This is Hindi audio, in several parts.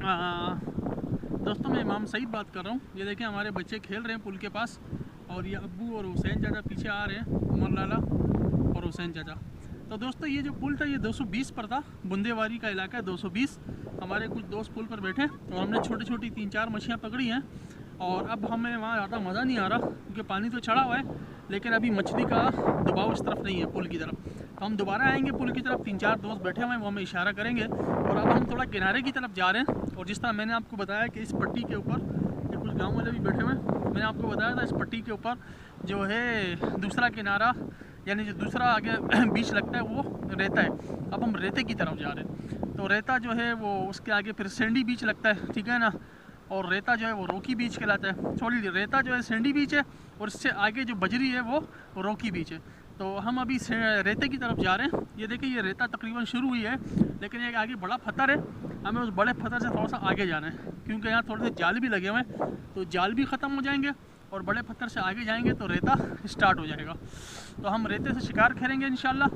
दोस्तों मैं इमाम सईद बात कर रहा हूँ। ये देखें हमारे बच्चे खेल रहे हैं पुल के पास और ये अब्बू और हुसैन चाचा पीछे आ रहे हैं, उमर लाला और हुसैन चाचा। तो दोस्तों ये जो पुल था ये 220 पर था, बुंदेवारी का इलाका है 220। हमारे कुछ दोस्त पुल पर बैठे और हमने छोटी छोटी 3-4 मछलियाँ पकड़ी हैं और अब हमें वहाँ ज़्यादा मज़ा नहीं आ रहा क्योंकि पानी तो चढ़ा हुआ है, लेकिन अभी मछली का दबाव इस तरफ नहीं है पुल की तरफ। तो हम दोबारा आएंगे पुल की तरफ, 3-4 दोस्त बैठे हुए हैं, वो हमें इशारा करेंगे और अब हम थोड़ा किनारे की तरफ जा रहे हैं। और जिस तरह मैंने आपको बताया कि इस पट्टी के ऊपर ये कुछ गाँव वाले भी बैठे हुए हैं, मैंने आपको बताया था इस पट्टी के ऊपर जो है दूसरा किनारा यानी जो दूसरा आगे बीच लगता है वो रेता है। अब हम रेते की तरफ जा रहे हैं। तो रेता जो है वो उसके आगे फिर सैंडी बीच लगता है, ठीक है ना, और रेता जो है वो रोकी बीच कहलाता है। सॉरी, रेता जो है सैंडी बीच है और इससे आगे जो बजरी है वो रोकी बीच है। तो हम अभी रेते की तरफ जा रहे हैं। ये देखिए ये रेता तकरीबन शुरू हुई है, लेकिन एक आगे बड़ा पत्थर है, हमें उस बड़े पत्थर से थोड़ा सा आगे जाना है क्योंकि यहाँ थोड़े से जाल भी लगे हुए हैं। तो जाल भी ख़त्म हो जाएंगे और बड़े पत्थर से आगे जाएंगे तो रेता स्टार्ट हो जाएगा। तो हम रेते से शिकार करेंगे इंशाल्लाह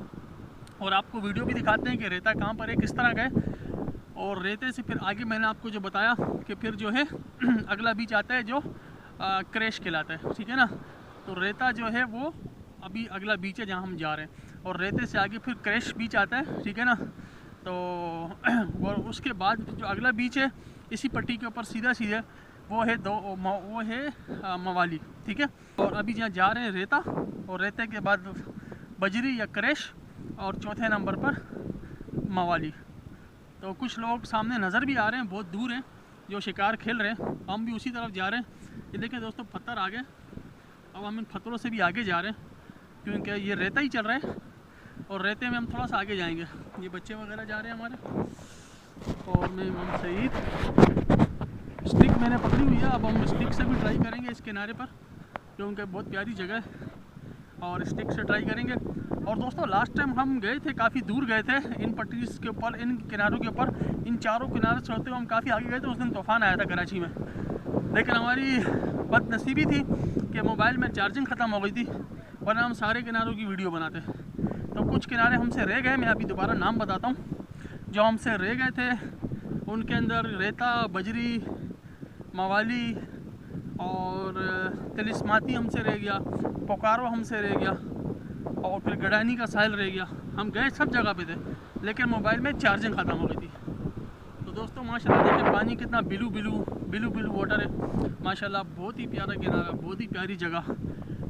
और आपको वीडियो भी दिखाते हैं कि रेता कहाँ पर है, किस तरह का है। और रेते से फिर आगे मैंने आपको जो बताया कि फिर जो है अगला बीच आता है जो क्रैश कहलाता है, ठीक है ना। तो रेता जो है वो अभी अगला बीच है जहाँ हम जा रहे हैं और रेते से आगे फिर क्रैश बीच आता है, ठीक है ना। तो और उसके बाद जो अगला बीच है इसी पट्टी के ऊपर सीधा सीधा वो है मवाली, ठीक है। और अभी जहाँ जा रहे हैं रेता और रेते के बाद बजरी या क्रैश और चौथे नंबर पर मवाली। तो कुछ लोग सामने नज़र भी आ रहे हैं, बहुत दूर हैं, जो शिकार खेल रहे हैं। हम भी उसी तरफ जा रहे हैं। ये देखें दोस्तों पत्थर आ गए, अब हम इन पत्थरों से भी आगे जा रहे हैं क्योंकि ये रेता ही चल रहा है और रेते में हम थोड़ा सा आगे जाएंगे। ये बच्चे वगैरह जा रहे हैं हमारे और मैं इमाम सईद। स्टिक मैंने पकड़ी हुई है, अब हम स्टिक से भी ट्राई करेंगे इस किनारे पर क्योंकि बहुत प्यारी जगह है और स्टिक से ट्राई करेंगे। और दोस्तों लास्ट टाइम हम गए थे, काफ़ी दूर गए थे इन पट्टीज के ऊपर, इन किनारों के ऊपर, इन चारों किनारे से होते हुए हम काफ़ी आगे गए थे। उस दिन तूफ़ान आया था कराची में, लेकिन हमारी बदनसीबी थी कि मोबाइल में चार्जिंग ख़त्म हो गई थी, वरना हम सारे किनारों की वीडियो बनाते। तो कुछ किनारे हमसे रह गए, मैं अभी दोबारा नाम बताता हूँ। जो हमसे रह गए थे उनके अंदर रेता, बजरी, मवाली और तिलिस्माती हमसे रह गया, पोकारो हमसे रह गया और फिर गडानी का साहिल रह गया। हम गए सब जगह पे थे लेकिन मोबाइल में चार्जिंग ख़त्म हो गई थी। तो दोस्तों माशाल्लाह देखिए पानी कितना बिलू बिलू वाटर है माशाल्लाह, बहुत ही प्यारा किनारा, बहुत ही प्यारी जगह।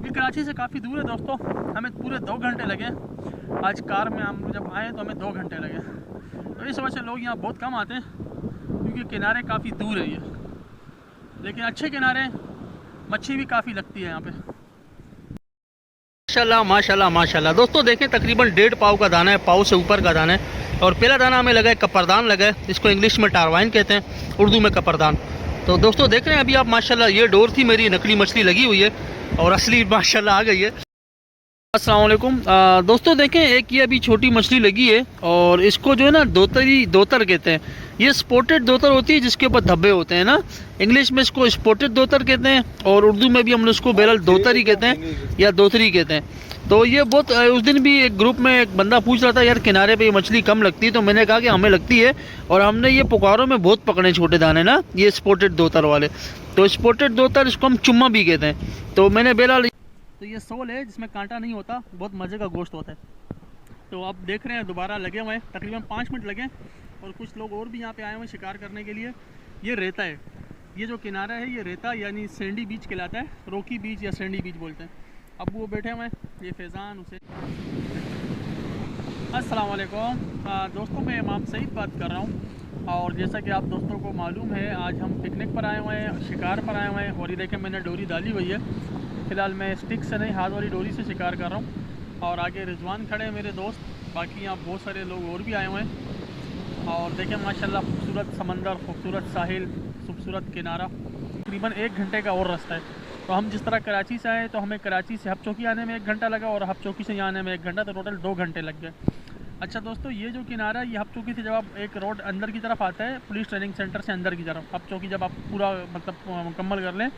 ये कराची से काफ़ी दूर है दोस्तों, हमें पूरे 2 घंटे लगे। आज कार में हम जब आए तो हमें 2 घंटे लगे। तो इस वजह से लोग यहाँ बहुत कम आते हैं क्योंकि किनारे काफ़ी दूर है ये, लेकिन अच्छे किनारे, मच्छी भी काफ़ी लगती है यहाँ पे। माशाल्लाह माशाल्लाह माशाल्लाह। दोस्तों देखें तकरीबन 1.5 पाव का दाना है, पाव से ऊपर का दाना है। और पहला दाना हमें लगा है कपरदान लगा है, इसको इंग्लिश में टारवाइन कहते हैं, उर्दू में कपरदान। तो दोस्तों देख रहे हैं अभी आप माशाल्लाह, ये डोर थी मेरी, नकली मछली लगी हुई है और असली माशाल्लाह आ गई है। अस्सलाम वालेकुम दोस्तों, देखें एक ये अभी छोटी मछली लगी है और इसको जो है ना दोतर कहते हैं। ये स्पॉटेड दोतर होती है जिसके ऊपर धब्बे होते हैं ना, इंग्लिश में इसको स्पॉटेड दोतर कहते हैं और उर्दू में भी हम उसको बहरहाल दोतर ही कहते हैं या दोतरी कहते हैं। तो ये बहुत, उस दिन भी एक ग्रुप में एक बंदा पूछ रहा था यार किनारे पे ये मछली कम लगती है, तो मैंने कहा कि हमें लगती है और हमने ये पुकारों में बहुत पकड़े छोटे दाने ना, ये स्पॉटेड दोतर वाले। तो स्पॉटेड दोतर इसको हम चुम्मा भी कहते हैं। तो मैंने बहरहाल, तो ये सोल है जिसमें कांटा नहीं होता, बहुत मज़े का गोश्त होता है। तो आप देख रहे हैं दोबारा लगे हुए हैं, तकरीबन 5 मिनट लगे और कुछ लोग और भी यहाँ पे आए हुए हैं शिकार करने के लिए। ये रेता है, ये जो किनारा है ये रेता यानी सैंडी बीच कहलाता है, रोकी बीच या सैंडी बीच बोलते हैं। अब वो बैठे हुए हैं, ये फैज़ान उसे। अस्सलाम वालेकुम दोस्तों, मैं इमाम सईद बात कर रहा हूँ और जैसा कि आप दोस्तों को मालूम है आज हम पिकनिक पर आए हुए हैं, शिकार पर आए हुए हैं। और ये देखें मैंने डोरी डाली हुई है, फ़िलहाल मैं स्टिक से नहीं हाथ वाली डोरी से शिकार कर रहा हूँ। और आगे रिजवान खड़े हैं मेरे दोस्त, बाकी यहाँ बहुत सारे लोग और भी आए हुए हैं। और देखें माशाल्लाह खूबसूरत समंदर, खूबसूरत साहिल, खूबसूरत किनारा। तकरीबन 1 घंटे का और रास्ता है। तो हम जिस तरह कराची से आए तो हमें कराची से हबचौकी आने में 1 घंटा लगा और हबचौकी से यहाँ आने में 1 घंटा, तो टोटल 2 घंटे लग गए। अच्छा दोस्तों, ये जो किनारा है ये हबचौकी से जब आप एक रोड अंदर की तरफ आता है, पुलिस ट्रेनिंग सेंटर से अंदर की तरफ, हबचौकी जब आप पूरा मतलब मुकम्मल कर लें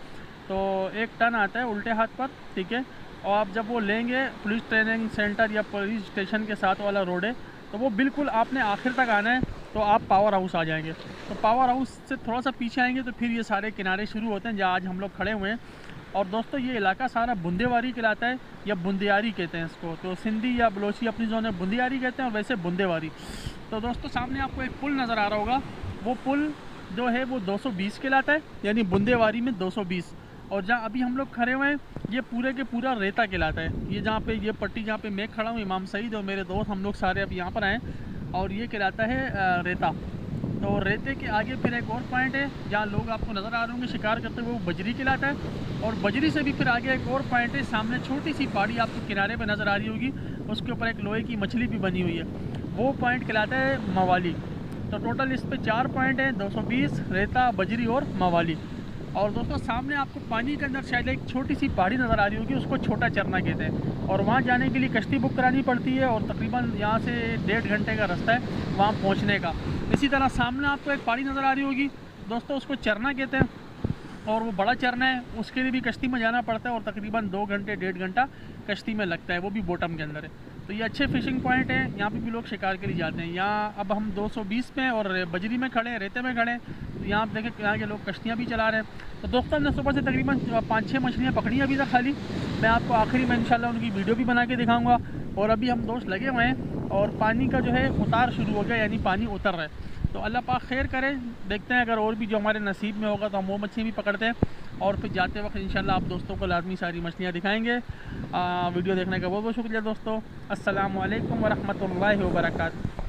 तो एक टर्न आता है उल्टे हाथ पर, ठीक है। और आप जब वो लेंगे पुलिस ट्रेनिंग सेंटर या पुलिस स्टेशन के साथ वाला रोड है, तो वो बिल्कुल आपने आखिर तक आना है तो आप पावर हाउस आ जाएंगे। तो पावर हाउस से थोड़ा सा पीछे आएंगे तो फिर ये सारे किनारे शुरू होते हैं जहाँ आज हम लोग खड़े हुए हैं। और दोस्तों ये इलाका सारा बुंदेवारी कहलाता है या बुंदियारी कहते हैं इसको। तो सिंधी या बलोची अपनी जोन में बुंदियारी कहते हैं और वैसे बुंदेवारी। तो दोस्तों सामने आपको एक पुल नज़र आ रहा होगा, वो पुल जो है वो 220 कहलाता है, यानी बुंदेवारी में 220। और जहाँ अभी हम लोग खड़े हुए हैं ये पूरे के पूरा रेता कहलाता है। ये जहाँ पे ये पट्टी जहाँ पे मैं खड़ा हूँ, इमाम सईद और मेरे दोस्त हम लोग सारे अभी यहाँ पर आए और ये कहलाता है रेता। तो रेते के आगे फिर एक और पॉइंट है जहाँ लोग आपको नज़र आ रहे होंगे शिकार करते हुए, वो बजरी कहलाता है। और बजरी से भी फिर आगे एक और पॉइंट है, सामने छोटी सी पहाड़ी आपको किनारे पे नज़र आ रही होगी, उसके ऊपर एक लोहे की मछली भी बनी हुई है, वो पॉइंट कहलाता है मवाली। तो टोटल इस पे 4 पॉइंट हैं, 220, रेता, बजरी और मवाली। और दोस्तों सामने आपको पानी के अंदर शायद एक छोटी सी पहाड़ी नज़र आ रही होगी, उसको छोटा चरना कहते हैं। और वहाँ जाने के लिए कश्ती बुक करानी पड़ती है और तकरीबन यहाँ से 1.5 घंटे का रास्ता है वहाँ पहुँचने का। इसी तरह सामने आपको एक पहाड़ी नज़र आ रही होगी दोस्तों, उसको चरना कहते हैं और वो बड़ा चरना है, उसके लिए भी कश्ती में जाना पड़ता है और तकरीबन 2 घंटे 1.5 घंटा कश्ती में लगता है, वो भी बॉटम के अंदर है। तो ये अच्छे फिशिंग पॉइंट हैं, यहाँ पे भी लोग शिकार के लिए जाते हैं। यहाँ अब हम 220 में और बजरी में खड़े हैं, रेते में खड़े हैं। तो यहाँ आप देखें यहाँ के लोग कश्तियाँ भी चला रहे हैं। तो दोस्तों हमने सुबह से तकरीबन 5-6 मछलियाँ पकड़ी अभी तक खाली। मैं आपको आखिरी में इंशाल्लाह उनकी वीडियो भी बना के दिखाऊँगा। और अभी हम दोस्त लगे हुए हैं और पानी का जो है उतार शुरू हो गया, यानी पानी उतर रहा है। तो अल्लाह पाक खैर करे, देखते हैं अगर और भी जो हमारे नसीब में होगा तो हम वो मछली भी पकड़ते हैं और फिर जाते वक्त इंशाल्लाह आप दोस्तों को लाजमी सारी मछलियाँ दिखाएंगे। वीडियो देखने का बहुत बहुत शुक्रिया दोस्तों। अस्सलामु अलैकुम वरहमतुल्लाहि वबरकातुहू।